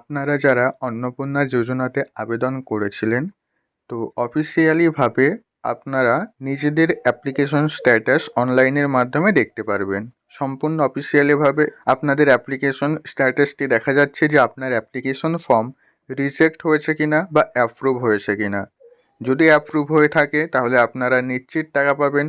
আপনারা যারা অন্নপূর্ণা যোজনাতে আবেদন করেছিলেন, তো অফিসিয়ালিভাবে আপনারা নিজেদের অ্যাপ্লিকেশন স্ট্যাটাস অনলাইনের মাধ্যমে দেখতে পারবেন। সম্পূর্ণ অফিসিয়ালিভাবে আপনাদের অ্যাপ্লিকেশন স্ট্যাটাসটি দেখা যাচ্ছে যে আপনার অ্যাপ্লিকেশন ফর্ম রিজেক্ট হয়েছে কিনা বা অ্যাপ্রুভ হয়েছে কিনা। যদি অ্যাপ্রুভ হয়ে থাকে তাহলে আপনারা নিশ্চিত টাকা পাবেন,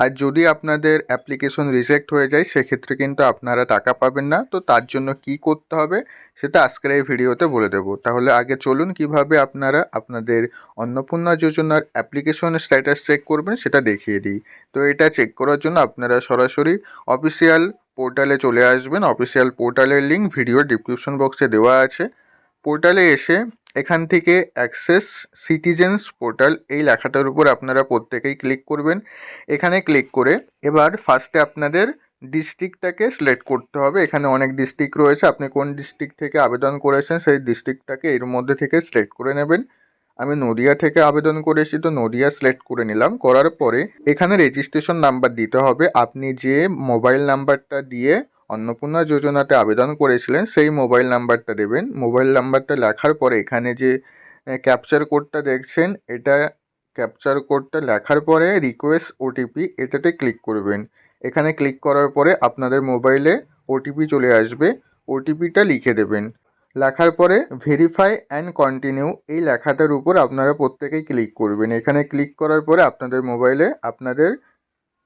আর যদি আপনাদের অ্যাপ্লিকেশন রিজেক্ট হয়ে যায় সেক্ষেত্রে কিন্তু আপনারা টাকা পাবেন না। তো তার জন্য কি করতে হবে সেটা আজকের এই ভিডিওতে বলে দেব। তাহলে আগে চলুন কিভাবে আপনারা আপনাদের অন্নপূর্ণা যোজনার অ্যাপ্লিকেশন স্ট্যাটাস চেক করবেন সেটা দেখিয়ে দিই। তো এটা চেক করার জন্য আপনারা সরাসরি অফিসিয়াল পোর্টালে চলে আসবেন। অফিসিয়াল পোর্টালের লিঙ্ক ভিডিওর ডিসক্রিপশন বক্সে দেওয়া আছে। পোর্টালে এসে এখান থেকে অ্যাক্সেস সিটিজেন্স পোর্টাল এই লেখাটার উপর আপনারা প্রত্যেকেই ক্লিক করবেন। এখানে ক্লিক করে এবার ফার্স্টে আপনাদের ডিস্ট্রিক্টটাকে সিলেক্ট করতে হবে। এখানে অনেক ডিস্ট্রিক্ট রয়েছে, আপনি কোন ডিস্ট্রিক্ট থেকে আবেদন করেছেন সেই ডিস্ট্রিক্টটাকে এর মধ্যে থেকে সিলেক্ট করে নেবেন। আমি নদিয়া থেকে আবেদন করেছি, তো নদিয়া সিলেক্ট করে নিলাম। করার পরে এখানে রেজিস্ট্রেশন নাম্বার দিতে হবে। আপনি যে মোবাইল নাম্বারটা দিয়ে অন্নপূর্ণা যোজনাতে আবেদন করেছিলেন সেই মোবাইল নাম্বারটা দেবেন। মোবাইল নাম্বারটা লেখার পরে এখানে যে ক্যাপচার কোডটা দেখছেন, এটা ক্যাপচার কোডটা লেখার পরে রিকোয়েস্ট ওটিপি এটাতে ক্লিক করবেন। এখানে ক্লিক করার পরে আপনাদের মোবাইলে ওটিপি চলে আসবে, ওটিপিটা লিখে দেবেন। লেখার পরে ভেরিফাই অ্যান্ড কন্টিনিউ এই লেখাটার উপর আপনারা প্রত্যেকেই ক্লিক করবেন। এখানে ক্লিক করার পরে আপনাদের মোবাইলে আপনাদের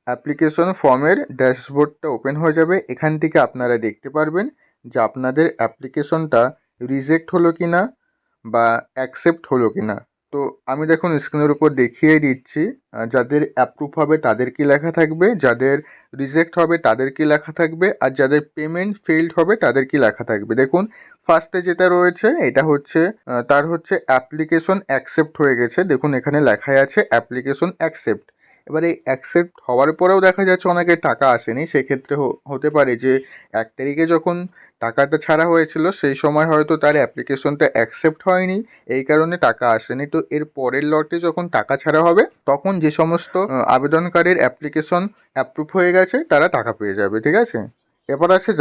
অ্যাপ্লিকেশন ফর্মের ড্যাশবোর্ডটা ওপেন হয়ে যাবে। এখান থেকে আপনারা দেখতে পারবেন যে আপনাদের অ্যাপ্লিকেশনটা রিজেক্ট হলো কি না বা অ্যাকসেপ্ট হলো কি না। তো আমি দেখুন স্ক্রিনের উপর দেখিয়ে দিচ্ছি, যাদের অ্যাপ্রুভ হবে তাদের কি লেখা থাকবে, যাদের রিজেক্ট হবে তাদের কি লেখা থাকবে, আর যাদের পেমেন্ট ফেইল্ড হবে তাদের কি লেখা থাকবে। দেখুন ফার্স্টে যেটা রয়েছে এটা হচ্ছে তার হচ্ছে অ্যাপ্লিকেশন অ্যাকসেপ্ট হয়ে গেছে। দেখুন এখানে লেখাই আছে অ্যাপ্লিকেশন অ্যাকসেপ্ট। এবার এই অ্যাকসেপ্ট হওয়ার পরেও দেখা যাচ্ছে অনেকের টাকা আসেনি। সেক্ষেত্রে হতে পারে যে 1 তারিখে যখন টাকাটা ছাড়া হয়েছিল সেই সময় হয়তো তার অ্যাপ্লিকেশনটা অ্যাকসেপ্ট হয়নি, এই কারণে টাকা আসেনি। তো এর পরের লটে যখন টাকা ছাড়া হবে তখন যে সমস্ত আবেদনকারীর অ্যাপ্লিকেশন অ্যাপ্রুভ হয়ে গেছে তারা টাকা পেয়ে যাবে, ঠিক আছে। এবার আছে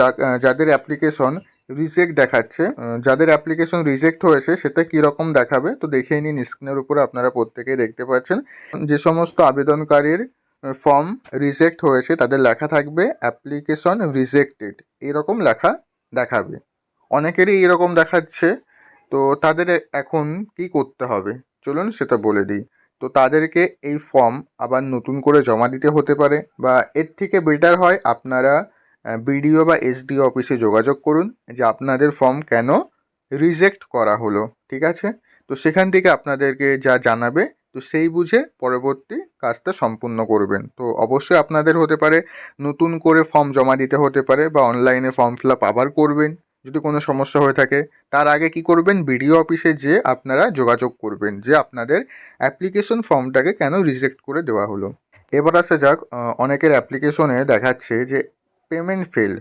যাদের অ্যাপ্লিকেশন রিজেক্ট দেখাচ্ছে, যাদের অ্যাপ্লিকেশন রিজেক্ট হয়েছে সেটা কীরকম দেখাবে তো দেখে নিন। স্ক্রিনের উপরে আপনারা প্রত্যেকেই দেখতে পাচ্ছেন যে সমস্ত আবেদনকারীর ফর্ম রিজেক্ট হয়েছে তাদের লেখা থাকবে অ্যাপ্লিকেশন রিজেক্টেড, এরকম লেখা দেখাবে। অনেকেরই এরকম দেখাচ্ছে, তো তাদের এখন কি করতে হবে চলুন সেটা বলে দিই। তো তাদেরকে এই ফর্ম আবার নতুন করে জমা দিতে হতে পারে, বা এর থেকে বেটার হয় আপনারা বিডিও বা এসডিও অফিসে যোগাযোগ করুন যে আপনাদের ফর্ম কেন রিজেক্ট করা হলো, ঠিক আছে। তো সেখান থেকে আপনাদেরকে যা জানাবে তো সেই বুঝে পরবর্তী কাজটা সম্পূর্ণ করবেন। তো অবশ্যই আপনাদের হতে পারে নতুন করে ফর্ম জমা দিতে হতে পারে, বা অনলাইনে ফর্ম ফিল আপ আবার করবেন যদি কোনো সমস্যা হয়ে থাকে। তার আগে কি করবেন, বিডিও অফিসে যেয়ে আপনারা যোগাযোগ করবেন যে আপনাদের অ্যাপ্লিকেশন ফর্মটাকে কেন রিজেক্ট করে দেওয়া হলো। এবার আসা যাক, অনেকের অ্যাপ্লিকেশনে দেখাচ্ছে যে পেমেন্ট ফেল,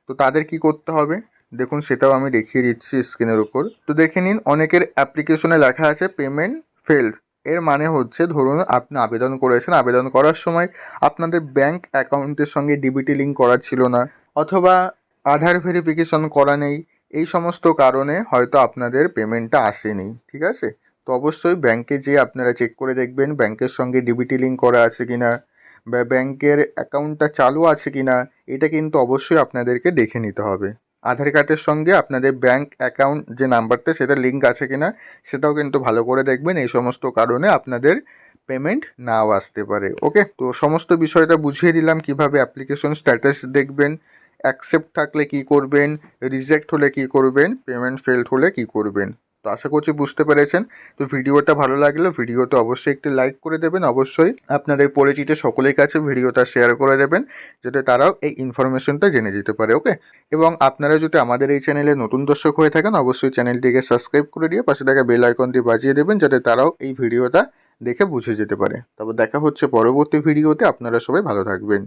তো তাদের কি করতে হবে দেখুন সেটাও আমি দেখিয়ে দিচ্ছি স্ক্রিনের উপর। তো দেখে নিন অনেকের অ্যাপ্লিকেশনে লেখা আছে পেমেন্ট ফেল। এর মানে হচ্ছে ধরুন আপনি আবেদন করেছেন, আবেদন করার সময় আপনাদের ব্যাংক অ্যাকাউন্টের সঙ্গে ডিবিটি লিঙ্ক করা ছিল না, অথবা আধার ভেরিফিকেশন করা নেই। এই সমস্ত কারণে হয়তো আপনাদের পেমেন্টটা আসেনি, ঠিক আছে। তো অবশ্যই ব্যাংকে যেয়ে আপনারা চেক করে দেখবেন ব্যাংকের সঙ্গে ডিবিটি লিঙ্ক করা আছে কিনা, বা ব্যাংকের অ্যাকাউন্টটা চালু আছে কিনা। এটা কিন্তু অবশ্যই আপনাদেরকে দেখে নিতে হবে। আধার কার্ডের সঙ্গে আপনাদের ব্যাংক অ্যাকাউন্ট যে নাম্বারটা সেটা লিঙ্ক আছে কিনা সেটাও কিন্তু ভালো করে দেখবেন। এই সমস্ত কারণে আপনাদের পেমেন্ট নাও আসতে পারে। ওকে, তো সমস্ত বিষয়টা বুঝিয়ে দিলাম কিভাবে অ্যাপ্লিকেশন স্ট্যাটাস দেখবেন, অ্যাকসেপ্ট থাকলে কি করবেন, রিজেক্ট হলে কি করবেন, পেমেন্ট ফেলড হলে কি করবেন। তো আশা করছি বুঝতে পেরেছেন। তো ভিডিওটা ভালো লাগলে ভিডিওতে অবশ্যই একটি লাইক করে দেবেন। অবশ্যই আপনাদের পরিচিত সকলের কাছে ভিডিওটা শেয়ার করে দেবেন যাতে তারাও এই ইনফরমেশনটা জেনে যেতে পারে। ওকে, এবং আপনারা যদি আমাদের এই চ্যানেলে নতুন দর্শক হয়ে থাকেন অবশ্যই চ্যানেলটিকে সাবস্ক্রাইব করে দিয়ে পাশে থাকা বেল আইকনটি বাজিয়ে দেবেন যাতে তারাও এই ভিডিওটা দেখে বুঝে যেতে পারে। তবে দেখা হচ্ছে পরবর্তী ভিডিওতে। আপনারা সবাই ভালো থাকবেন।